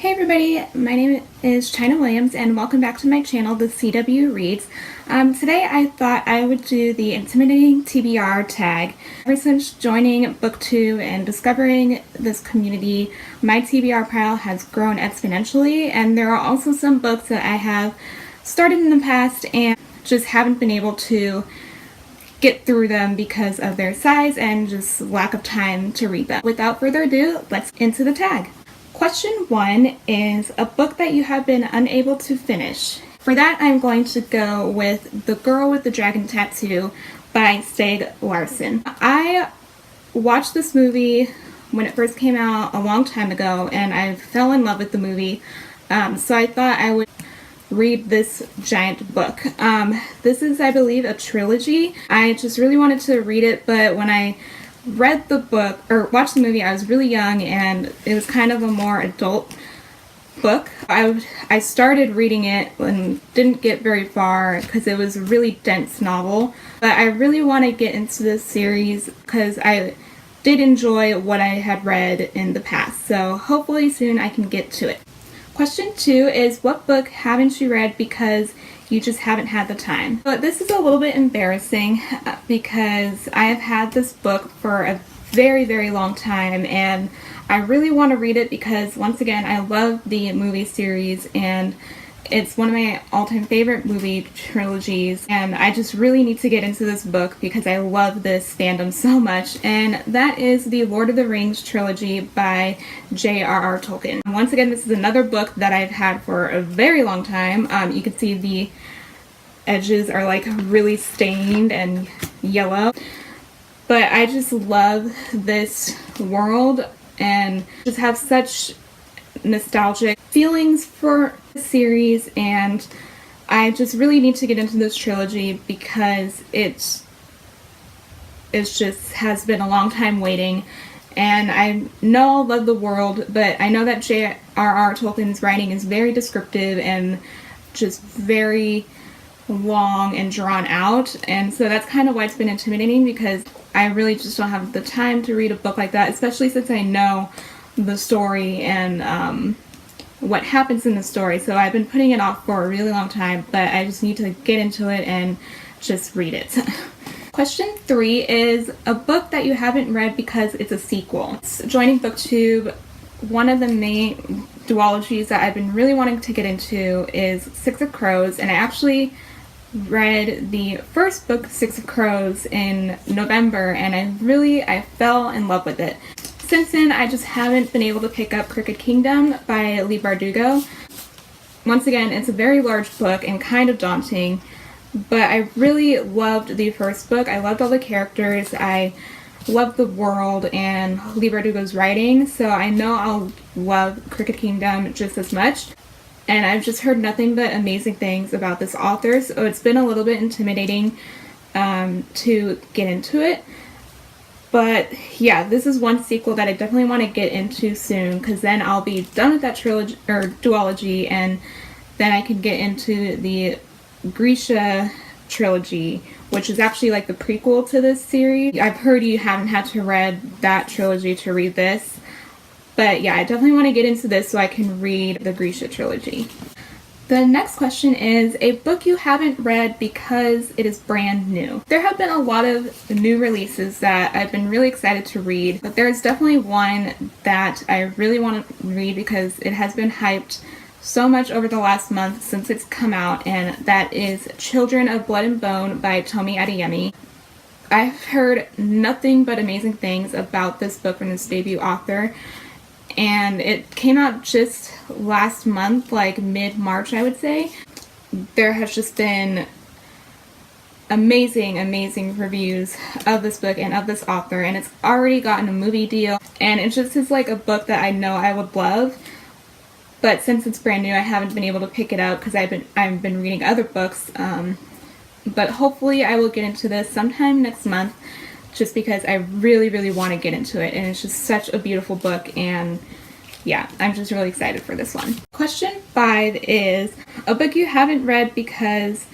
Hey everybody, my name is Chynna Williams and welcome back to my channel, The CW Reads. Today I thought I would do the Intimidating TBR Tag. Ever since joining BookTube and discovering this community, my TBR pile has grown exponentially, and there are also some books that I have started in the past and just haven't been able to get through them because of their size and just lack of time to read them. Without further ado, let's get into the tag. Question 1 is a book that you have been unable to finish. For that, I'm going to go with The Girl with the Dragon Tattoo by Stieg Larsson. I watched this movie when it first came out a long time ago, and I fell in love with the movie, so I thought I would read this giant book. This is, I believe, a trilogy. I just really wanted to read it, but when I read the book or watched the movie, I was really young and it was kind of a more adult book. I started reading it and didn't get very far because it was a really dense novel, but I really want to get into this series because I did enjoy what I had read in the past, so hopefully soon I can get to it. Question 2 is, what book haven't you read because you just haven't had the time? But this is a little bit embarrassing because I have had this book for a very, very long time, and I really want to read it because, once again, I love the movie series and it's one of my all-time favorite movie trilogies, and I just really need to get into this book because I love this fandom so much, and that is the Lord of the Rings trilogy by J.R.R. Tolkien. Once again, this is another book that I've had for a very long time. You can see the edges are like really stained and yellow, but I just love this world and just have such nostalgic feelings for the series, and I just really need to get into this trilogy because it's just has been a long time waiting, and I know I love the world, but I know that J.R.R. Tolkien's writing is very descriptive and just very long and drawn out, and so that's kind of why it's been intimidating because I really just don't have the time to read a book like that, especially since I know the story and what happens in the story. So I've been putting it off for a really long time, but I just need to get into it and just read it. Question 3 is a book that you haven't read because it's a sequel. Joining BookTube, one of the main duologies that I've been really wanting to get into is Six of Crows, and I actually read the first book, Six of Crows, in November, and I fell in love with it. Since then, I just haven't been able to pick up Crooked Kingdom by Leigh Bardugo. Once again, it's a very large book and kind of daunting, but I really loved the first book. I loved all the characters, I loved the world and Leigh Bardugo's writing, so I know I'll love Crooked Kingdom just as much. And I've just heard nothing but amazing things about this author, so it's been a little bit intimidating to get into it. But yeah, this is one sequel that I definitely want to get into soon, because then I'll be done with that trilogy or duology, and then I can get into the Grisha trilogy, which is actually like the prequel to this series. I've heard you haven't had to read that trilogy to read this, but yeah, I definitely want to get into this so I can read the Grisha trilogy. The next question is a book you haven't read because it is brand new. There have been a lot of new releases that I've been really excited to read, but there's definitely one that I really want to read because it has been hyped so much over the last month since it's come out, and that is Children of Blood and Bone by Tomi Adeyemi. I've heard nothing but amazing things about this book from this debut author, and it came out just last month, like mid-March, I would say. There has just been amazing reviews of this book and of this author, and it's already gotten a movie deal, and it just is like a book that I know I would love, but since it's brand new, I haven't been able to pick it up because I've been reading other books, but hopefully I will get into this sometime next month, just because I really want to get into it, and it's just such a beautiful book, and yeah, I'm just really excited for this one. Question 5 is a book you haven't read because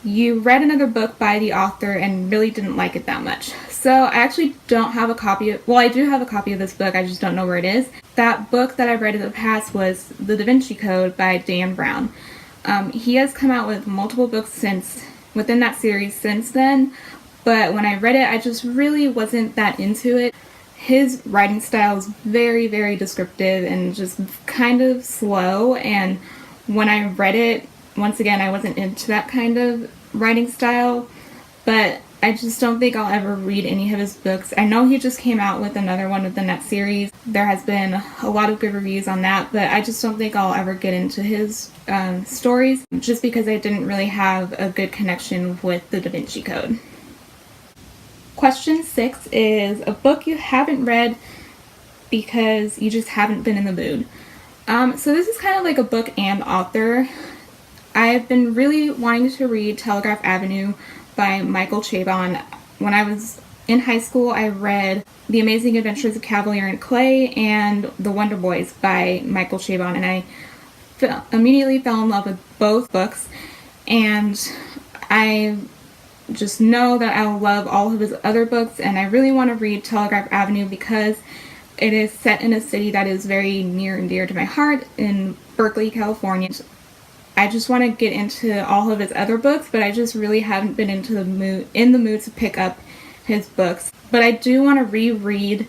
you read another book by the author and really didn't like it that much. So I actually don't have a copy of, well, I do have a copy of this book, I just don't know where it is. That book that I read in the past was The Da Vinci Code by Dan Brown. He has come out with multiple books within that series since then, but when I read it, I just really wasn't that into it. His writing style is very, very descriptive and just kind of slow, and when I read it, once again, I wasn't into that kind of writing style, but I just don't think I'll ever read any of his books. I know he just came out with another one within that series. There has been a lot of good reviews on that, but I just don't think I'll ever get into his stories, just because I didn't really have a good connection with the Da Vinci Code. Question 6 is a book you haven't read because you just haven't been in the mood. So this is kind of like a book and author. I've been really wanting to read Telegraph Avenue by Michael Chabon. When I was in high school, I read The Amazing Adventures of Cavalier and Clay and The Wonder Boys by Michael Chabon, and I immediately fell in love with both books, and I just know that I'll love all of his other books, and I really want to read Telegraph Avenue because it is set in a city that is very near and dear to my heart in Berkeley, California. I just want to get into all of his other books, but I just really haven't been in the mood to pick up his books. But I do want to reread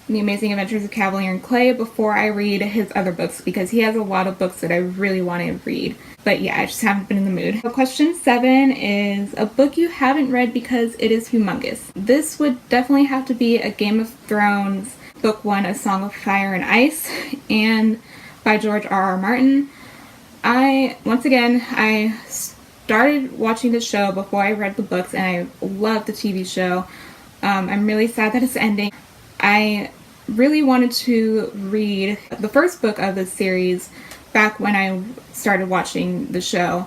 The Amazing Adventures of Cavalier and Clay before I read his other books, because he has a lot of books that I really want to read. But yeah, I just haven't been in the mood. So question 7 is a book you haven't read because it is humongous. This would definitely have to be a Game of Thrones book 1, A Song of Fire and Ice, and by George R.R. Martin. I started watching the show before I read the books, and I love the TV show. I'm really sad that it's ending. I really wanted to read the first book of the series back when I started watching the show,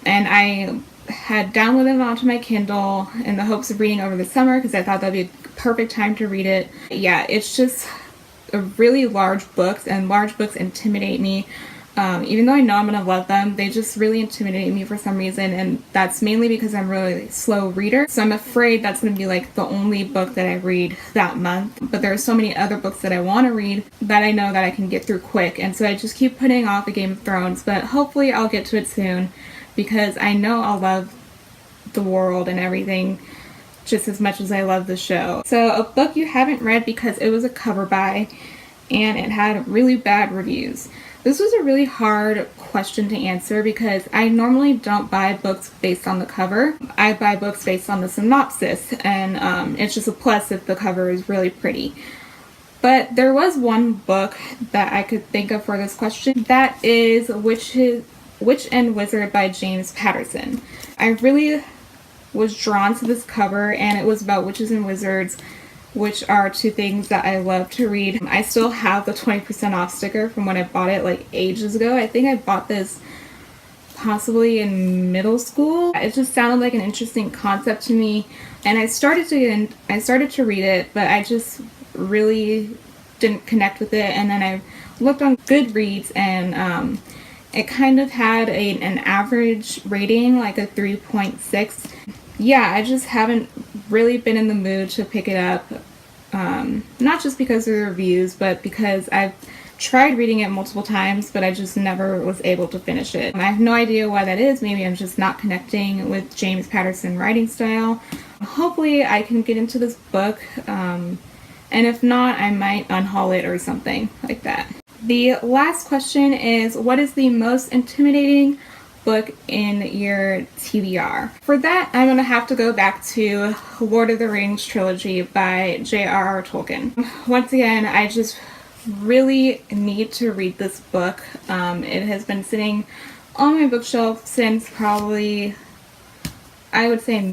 and I had downloaded it onto my Kindle in the hopes of reading over the summer because I thought that'd be a perfect time to read it. Yeah, it's just a really large book, and large books intimidate me. Even though I know I'm going to love them, they just really intimidate me for some reason, and that's mainly because I'm a really slow reader. So I'm afraid that's going to be like the only book that I read that month. But there are so many other books that I want to read that I know that I can get through quick, and so I just keep putting off the Game of Thrones, but hopefully I'll get to it soon because I know I'll love the world and everything just as much as I love the show. So a book you haven't read because it was a cover buy and it had really bad reviews. This was a really hard question to answer because I normally don't buy books based on the cover. I buy books based on the synopsis, and it's just a plus if the cover is really pretty. But there was one book that I could think of for this question. That is Witch and Wizard by James Patterson. I really was drawn to this cover, and it was about witches and wizards, which are two things that I love to read. I still have the 20% off sticker from when I bought it like ages ago. I think I bought this possibly in middle school. It just sounded like an interesting concept to me, and I started to read it, but I just really didn't connect with it. And then I looked on Goodreads, and it kind of had an average rating, like a 3.6. Yeah, I just haven't really been in the mood to pick it up, not just because of the reviews, but because I've tried reading it multiple times, but I just never was able to finish it. I have no idea why that is. Maybe I'm just not connecting with James Patterson writing style. Hopefully I can get into this book, and if not, I might unhaul it or something like that. The last question is, what is the most intimidating book in your TBR? For that, I'm going to have to go back to Lord of the Rings trilogy by J.R.R. Tolkien. Once again, I just really need to read this book. It has been sitting on my bookshelf since probably, I would say,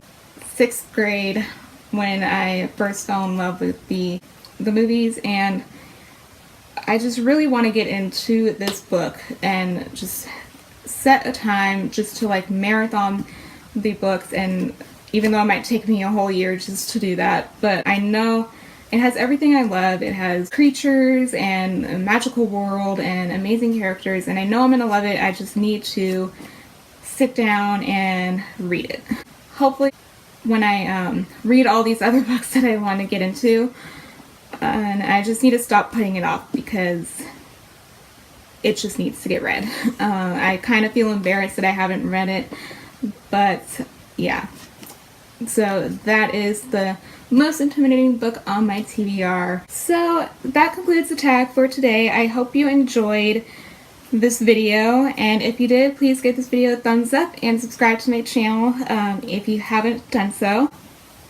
6th grade, when I first fell in love with the movies, and I just really want to get into this book and just set a time just to like marathon the books, and even though it might take me a whole year just to do that, but I know it has everything I love. It has creatures and a magical world and amazing characters, and I know I'm gonna love it. I just need to sit down and read it. Hopefully when I read all these other books that I want to get into. And I just need to stop putting it off because it just needs to get read. I kind of feel embarrassed that I haven't read it, but yeah. So that is the most intimidating book on my TBR. So that concludes the tag for today. I hope you enjoyed this video, and if you did, please give this video a thumbs up and subscribe to my channel if you haven't done so.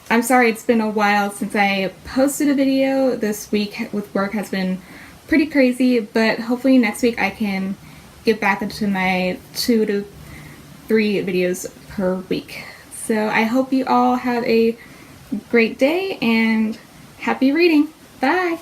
I'm sorry it's been a while since I posted a video. This week with work has been pretty crazy, but hopefully next week I can get back into my 2 to 3 videos per week. So I hope you all have a great day and happy reading. Bye!